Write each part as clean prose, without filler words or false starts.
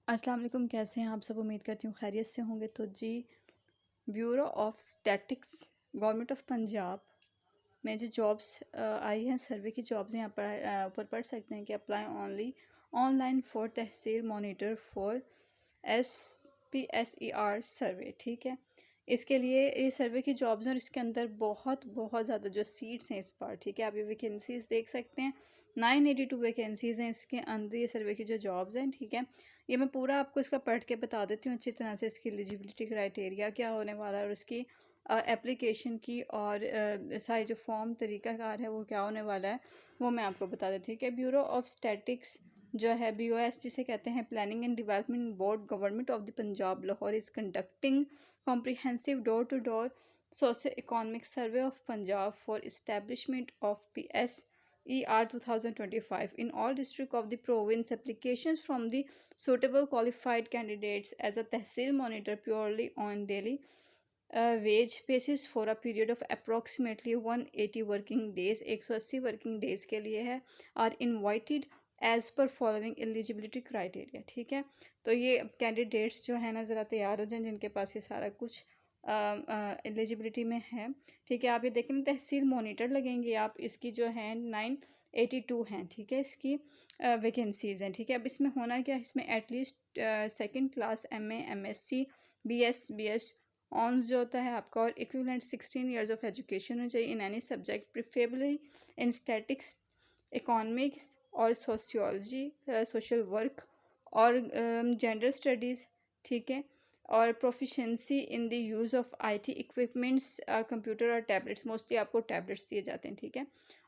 अस्सलाम वालेकुम, कैसे हैं आप सब? उम्मीद करती हूँ खैरियत से होंगे। तो जी, bureau of statics government of Punjab में जो जॉब्स आई हैं, सर्वे की जॉब्स यहाँ पर ऊपर पढ़ सकते हैं कि apply only online for tehsil monitor for SPSER सर्वे। ठीक है, इसके लिए ये सर्वे की जॉब्स हैं और इसके अंदर बहुत बहुत ज़्यादा जो सीट्स हैं इस बार। ठीक है, आप ये वैकेंसीज देख सकते हैं, 982 वैकेंसीज़ हैं इसके अंदर ये सर्वे की जो जॉब्स हैं। ठीक है, ये मैं पूरा आपको इसका पढ़ के बता देती हूँ अच्छी तरह से, इसकी एलिजिबिलिटी क्राइटेरिया क्या होने वाला है और उसकी एप्लीकेशन की और सारी जो फॉर्म तरीकाकार है वो क्या होने वाला है वो मैं आपको बता देती हूँ। कि ब्यूरो ऑफ स्टैटिक्स जो है BOS जिसे कहते हैं, planning and development board government of the Punjab Lahore is conducting comprehensive door to door socio economic survey of Punjab for establishment of PSER 2025 in all district of the province. Applications from the suitable qualified candidates as a tehsil monitor purely on daily wage basis for a period of approximately 180 working days, 180 working days के लिए है, are invited as per following eligibility criteria. ठीक है, तो ये candidates जो है ना ज़रा तैयार हो जाएं जिनके पास ये सारा कुछ एलिजिबिलिटी में है। ठीक है, आप ये देखें तहसील मॉनिटर लगेंगे आप, इसकी जो है 982 हैं। ठीक है, इसकी वैकेंसीज़ हैं। ठीक है, अब इसमें होना क्या है, इसमें at least second class MA MSc BS honours जो होता है आपका, और इक्विवेलेंट 16 ईयर्स ऑफ एजुकेशन होनी चाहिए in any subject, preferably in statics, economics और सोशियोलॉजी, सोशल वर्क और जेंडर स्टडीज़। ठीक है, और proficiency in the use of IT equipments, computer और टैबलेट्स, मोस्टली आपको टैबलेट्स दिए जाते हैं। ठीक है,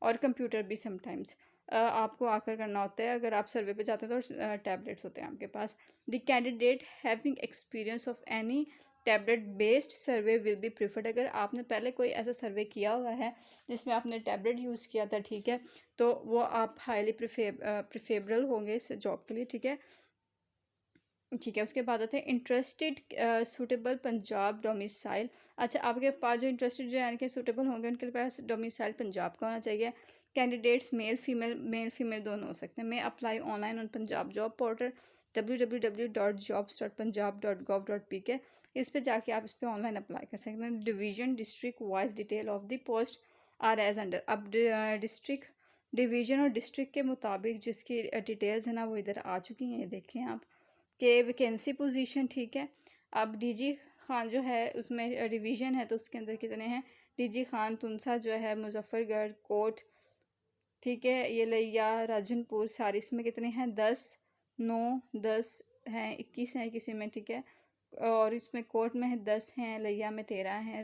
और कंप्यूटर भी समटाइम्स आपको आकर करना होता है, अगर आप सर्वे पे जाते हैं तो टैबलेट्स होते हैं आपके पास। The candidate having experience of any tablet based survey will be preferred. अगर आपने पहले कोई ऐसा सर्वे किया हुआ है जिसमें आपने टैबलेट यूज़ किया था, ठीक है, तो वो आप हाईली प्रिफेबरल होंगे इस जॉब के लिए। ठीक है, ठीक है, उसके बाद आते हैं इंटरेस्टेड सूटेबल पंजाब डोमिसाइल। अच्छा, आपके पास जो इंटरेस्टेड जो यानी कि सूटेबल होंगे उनके पास डोमिसाइल पंजाब का होना चाहिए। कैंडिडेट्स मेल फीमेल दोनों हो सकते हैं। मैं apply online on Punjab job portal www.jobs.punjab.gov.pk। इस पे जाके आप इस पर ऑनलाइन अप्लाई कर सकते हैं। Division district wise detail of the post are age under. अब डिस्ट्रिक्ट डिवीज़न और डिस्ट्रिक्ट के मुताबिक जिसकी डिटेल्स है ना वो इधर आ चुकी हैं, ये देखें आप के वैकेंसी पोजीशन। ठीक है, अब DG खान जो है उसमें डिवीज़न है तो उसके अंदर कितने हैं, DG खान तुनसा जो है मुजफ्फरगढ़ कोट। ठीक है, ये लिया राजनपुर सारी, इसमें कितने हैं 10 9 10 हैं, 21 हैं किसी में। ठीक है, और इसमें कोट में है 10 हैं, लिया में 13 हैं,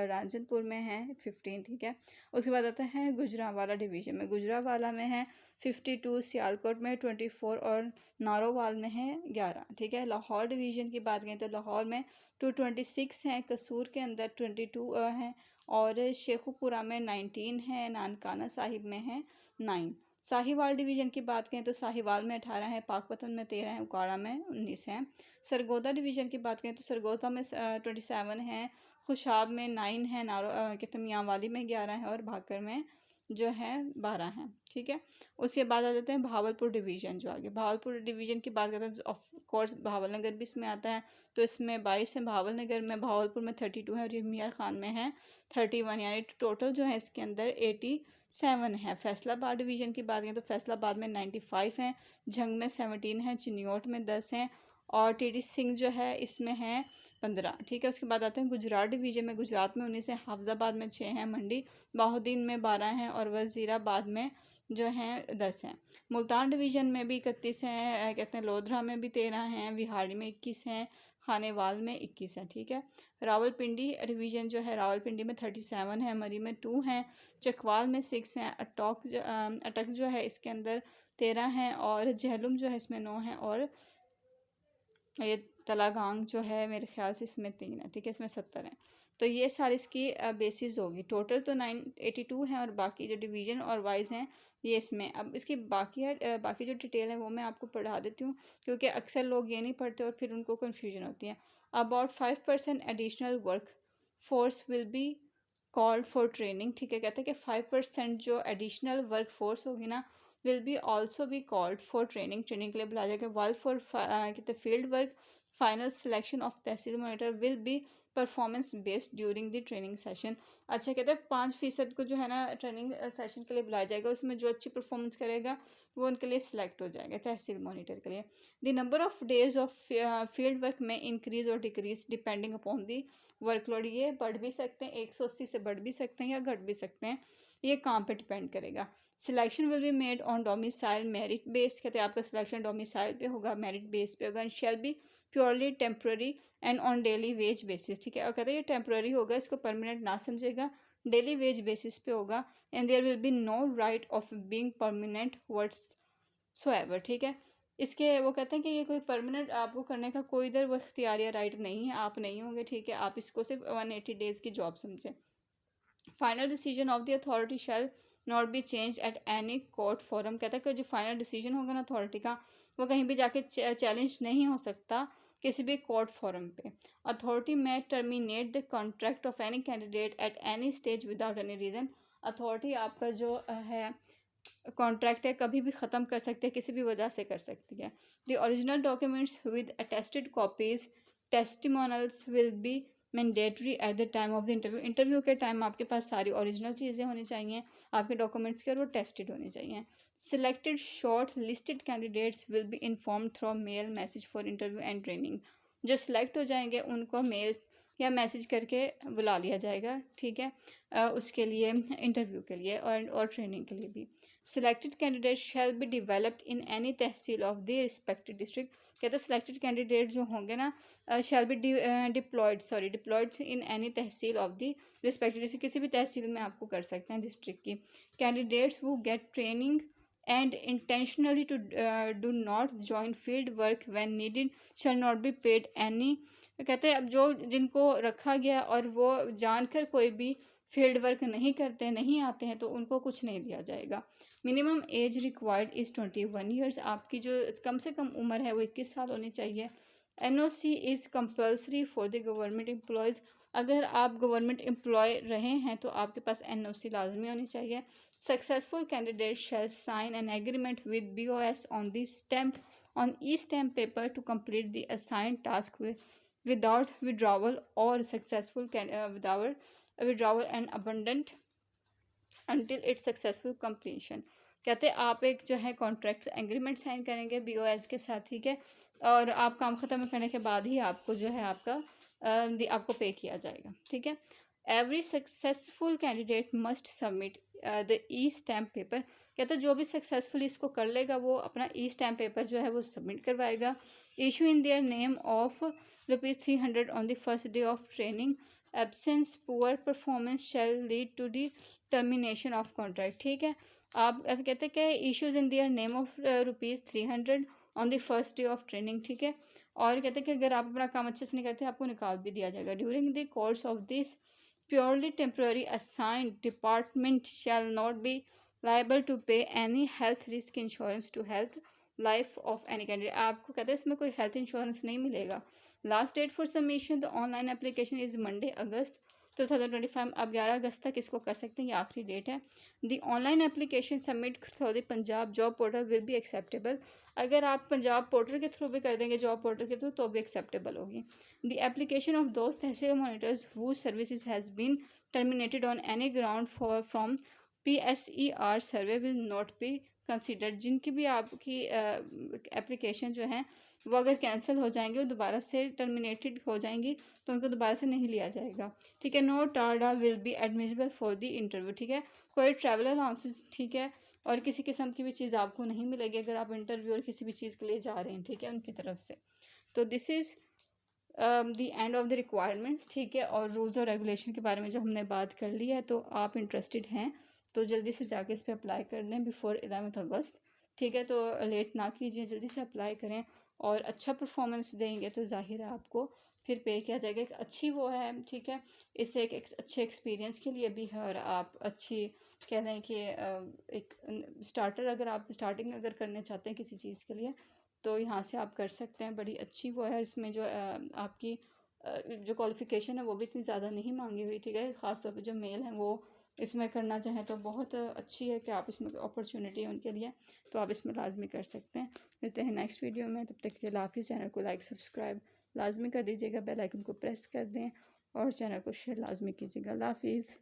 राजनपुर में है 15। ठीक है, उसके बाद आता है गुजरांवाला डिवीज़न में, गुजरांवाला में है 52, सियालकोट में 24 और नारोवाल में है 11। ठीक है, लाहौर डिवीज़न की बात करें तो लाहौर में 226 हैं, कसूर के अंदर 22 हैं, और शेखुपुरा में 19 है, नानकाना साहिब में है 9। साहिवाल डिवीज़न की बात करें तो साहिवाल में 18 है, पाकपतन में 13 है, उकाड़ा में 19 है। सरगोदा डिवीज़न की बात करें तो सरगोदा में 27 है, खुशाब में 9 है, कहते हैं मियांवाली में 11 है, और भाकर में जो है 12 हैं। ठीक है, उसके बाद आ जाते हैं भावलपुर डिवीज़न। जो आगे भावलपुर डिवीज़न की बात करते हैं तो ऑफ कोर्स भावलनगर भी इसमें आता है, तो इसमें 22 है भावलनगर में, भावलपुर में 32 है, और ये मियाँ खान में है 31, यानी टोटल जो है इसके अंदर 87 है। फैसलाबाद डिवीज़न की बात करें तो फैसलाबाद में 95 हैं, झंग में 17 है, चिन्योट में 10 हैं, और TD सिंह जो है इसमें है 15। ठीक है, उसके बाद आते हैं गुजरात डिवीज़न में, गुजरात में 19 है, हाफजाबाद में 6 हैं, मंडी बाहुद्दीन में 12 हैं, और वज़ीराबाद में जो हैं 10 हैं। मुल्तान डिवीज़न में भी 31 हैं, कहते हैं लोधरा में भी 13 हैं, विहाड़ी में 21 हैं, खानेवाल में 21 हैं। ठीक है, रावलपिंडी डिवीज़न जो है रावलपिंडी में 37 है, मरी में 2 हैं, चकवाल में 6 हैं, अटक जो है इसके अंदर 13 हैं, और जहलुम जो है इसमें 9 हैं, और ये तलागांग जो है मेरे ख्याल से इसमें 3 है। ठीक है, इसमें 70 हैं। तो ये सारी इसकी बेसिस होगी। टोटल तो 982 हैं, और बाकी जो डिवीज़न और वाइज हैं ये इसमें। अब इसकी बाकी है बाकी जो डिटेल है वो मैं आपको पढ़ा देती हूँ, क्योंकि अक्सर लोग ये नहीं पढ़ते और फिर उनको कन्फ्यूजन होती है। About 5% additional work force will be called for training. ठीक है, कहते हैं कि 5% जो एडिशनल वर्क फोर्स होगी ना will be also be called for training के लिए बुलाया जाएगा। वाल फॉर कहते field work final selection of tehsil monitor will be performance based during the training session. अच्छा कहते हैं 5% को जो है ना ट्रेनिंग सेशन के लिए बुलाया जाएगा, उसमें जो अच्छी परफॉर्मेंस करेगा वो उनके लिए सिलेक्ट हो जाएगा तहसील मॉनिटर के लिए। The number of days of field work में इंक्रीज और decrease depending upon the workload. ये बढ़ भी सकते हैं, 180 से बढ़ भी सकते हैं या घट भी सकते हैं, ये काम पे डिपेंड करेगा। Selection will be made on domicile merit base, कहते हैं आपका सिलेक्शन डोमिसाइल पे होगा, मेरिट बेस पे होगा। And shall be purely temporary and on daily veg basis, ठीक है। और कहते हैं ये टेम्प्रेरी होगा, इसको परमानेंट ना समझेगा, डेली वेज बेसिस पे होगा। And there will be no right of being permanent words so ever, ठीक है। इसके वो कहते हैं कि ये कोई परमानेंट आपको करने का कोई इधर वो इख्तियार या राइट नहीं है, आप नहीं होंगे, ठीक है। आप इसको सिर्फ 180 डेज़ की जॉब समझें। Final decision of the authority shell not B change at any court forum, कहता है कि जो फाइनल डिसीजन होगा ना अथॉरिटी का, वो कहीं भी जाके चैलेंज नहीं हो सकता किसी भी कोर्ट फोरम पे। अथॉरिटी में terminate the contract of any candidate at any stage without any reason. Authority आपका जो है कॉन्ट्रैक्ट है कभी भी ख़त्म कर सकते हैं, किसी भी वजह से कर सकती है। The original documents with attested copies testimonials will be mandatory at the time of the interview. Interview के टाइम आपके पास सारी ओरिजिनल चीज़ें होनी चाहिए आपके डॉक्यूमेंट्स के, और वो टेस्टेड होने चाहिए। Selected short listed candidates will be inform through mail message for interview and training. जो सिलेक्ट हो जाएंगे उनको मेल या मैसेज करके बुला लिया जाएगा, ठीक है, उसके लिए इंटरव्यू के लिए और ट्रेनिंग के लिए भी। Selected candidates shall be developed in any tehsil of the respective district, कहते हैं सिलेक्टेड कैंडिडेट जो होंगे ना shall be deployed in any tehsil of the respective district, किसी भी तहसील में आपको कर सकते हैं डिस्ट्रिक्ट की। Candidates who get training and intentionally to do not join field work when needed shall not be paid any, कहते हैं अब जो जिनको रखा गया और वो जानकर कोई भी फील्ड वर्क नहीं करते नहीं आते हैं तो उनको कुछ नहीं दिया जाएगा। Minimum age required is 21 years, आपकी जो कम से कम उम्र है वो 21 साल होनी चाहिए। NOC is compulsory for the government employees, अगर आप गवर्नमेंट एम्प्लॉय रहे हैं तो आपके पास NOC लाजमी होनी चाहिए। Successful candidate shall sign an agreement with BOS on the stamp on e stamp paper to complete the assigned task without withdrawal और successful without withdrawal and abundant until its successful completion। कहते हैं आप एक जो है contract agreement sign करेंगे BOS के साथ, ठीक है, और आप काम ख़त्म करने के बाद ही आपको जो है आपको पे किया जाएगा, ठीक है। Every successful candidate must submit the E stamp paper, कहते हैं जो भी सक्सेसफुली इसको कर लेगा वो अपना ई स्टैम्प पेपर जो है वो सबमिट करवाएगा। Issue in their name of ₹300 on the first day of training. Absence poor performance shall lead to the termination of contract, ठीक है। आप कहते हैं कि issues in their name of ₹300 on the first day of training, ठीक है। और कहते हैं कि अगर आप अपना काम अच्छे से नहीं करते आपको निकाल भी दिया जाएगा। During the course of this purely temporary assigned department shall not be liable to pay any health risk insurance to health life of any candidate, आपको कहते हैं इसमें कोई हेल्थ इंश्योरेंस नहीं मिलेगा। Last date for submission the online application is Monday August 2025, अब 11 अगस्त तक इसको कर सकते हैं, ये आखिरी डेट है। The online application submit through the Punjab job portal will be acceptable, अगर आप पंजाब पोर्टल के थ्रू भी कर देंगे जॉब पोर्टल के थ्रू तो भी एक्सेप्टेबल होगी। The application of those tehsil monitors who services has been terminated on any ground for from PSER survey will not be considered, जिनकी भी आपकी एप्लीकेशन जो है वो अगर कैंसिल हो जाएंगे वो दोबारा से टर्मिनेटेड हो जाएंगी तो उनको दोबारा से नहीं लिया जाएगा, ठीक है। No TADA will be admissible for the interview, ठीक है। कोई ट्रैवल अलाउंसेस, ठीक है, और किसी किस्म की भी चीज़ आपको नहीं मिलेगी अगर आप इंटरव्यू और किसी भी चीज़ के लिए जा रहे हैं, ठीक है, उनकी तरफ से। तो this is the end of the requirements, ठीक है। और रूल्स और रेगुलेशन के बारे में जो हमने बात कर ली है, तो आप इंटरेस्टेड हैं तो जल्दी से जाके इस पर अप्लाई कर दें बिफोर 11 अगस्त, ठीक है। तो लेट ना कीजिए, जल्दी से अप्लाई करें और अच्छा परफॉर्मेंस देंगे तो जाहिर है आपको फिर पे किया जाएगा। एक अच्छी वो है, ठीक है, इससे एक अच्छे एक्सपीरियंस के लिए भी है और आप अच्छी कह दें कि एक स्टार्टर अगर आप स्टार्टिंग अगर करना चाहते हैं किसी चीज़ के लिए तो यहाँ से आप कर सकते हैं। बड़ी अच्छी वो है, इसमें जो आपकी जो क्वालिफ़िकेशन है वो भी इतनी ज़्यादा नहीं मांगी हुई, ठीक है। ख़ास तौर पे जो मेल हैं वो इसमें करना चाहें तो बहुत अच्छी है कि आप इसमें अपॉर्चुनिटी है उनके लिए, तो आप इसमें लाजमी कर सकते हैं। मिलते हैं नेक्स्ट वीडियो में, तब तक के लिए हाफिज़। चैनल को लाइक सब्सक्राइब लाजमी कर दीजिएगा, बेल आइकन को प्रेस कर दें और चैनल को शेयर लाजमी कीजिएगा। हाफिज़।